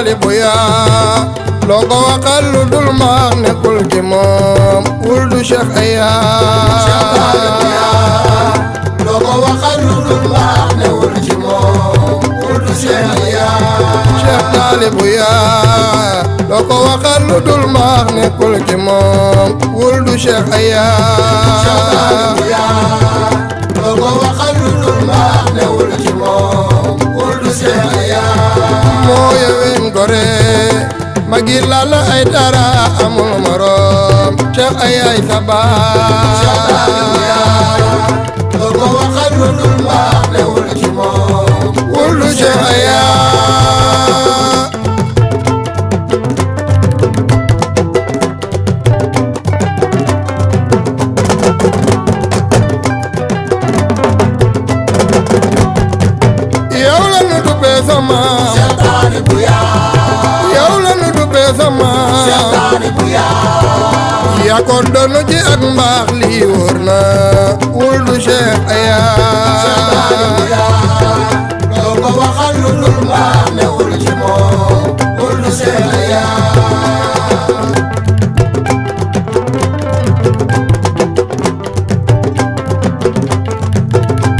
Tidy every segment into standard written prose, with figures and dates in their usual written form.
Taalibu yaa loo ko waxal lu dul maax nekkul ci moom wuldu Cheikh Aya loo ko waxal lu dul maax newul ci moom wuldu Cheikh Aya Cheikh Taalibu yaa loo ko waxal lu dul maax nekkul ci moom wuldu Cheikh Aya loo ko waxal lu dul maax newul ci moom wuldu Cheikh Aya moo yewen gore magi lala ay dara amul morom Cheikh Aya ay sabaa loo ko waxal lu dul maax newul ci moom wuldu Cheikh Aya yow la nu duppee sama Cheikh Taalibu yaa yow la nu duppee sama Cheikh Taalibu yaa yaa ko doon ci ak mbaax lii wóor na wuldu Cheikh Aya loo ko waxal lu dul maax newul ci moom wuldu Cheikh Aya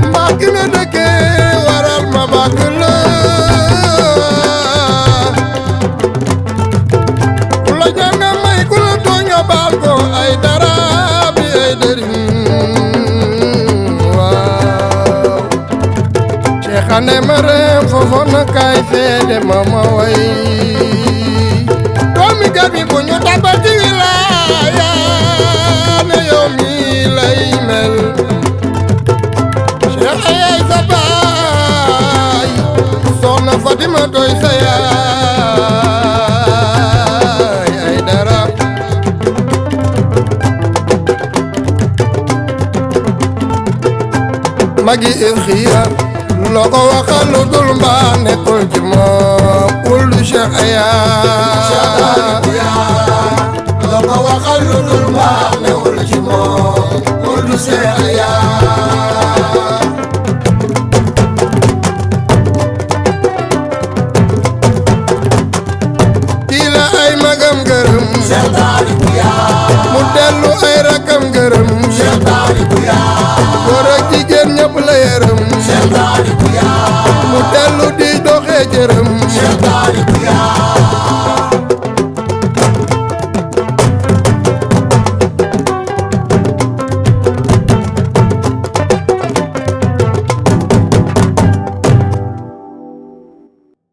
mbaax gi nga dëkkee waral ma bàkk la ku la jànga may ku la tooñ nga baal ko ay dara bi ay dëriñ waaw Cheikh ane ma reem fofo na kay seede ma ma way doomi garmi bu ñu tabal ci wilaaya ne yow mi lay mel Cheikh Aya ay sa baay soxna Fatima doy sa yaay ay dara magi irxiya loo ko waxal lu dul mbaax nekkul ci moom wuldu Cheikh Aya loo ko waxal lu dul maax newul ci moom wuldu Cheikh Aya kii la ay magam gërëm Cheikh Taalibu yaa mu dellu ay rakam gërëm Cheikh Taalibu yaa góor ak jigéen ñëpp la yërëm Cheikh Taalibu yaa mu dellu di doxee jërëm Cheikh Taalibu yaa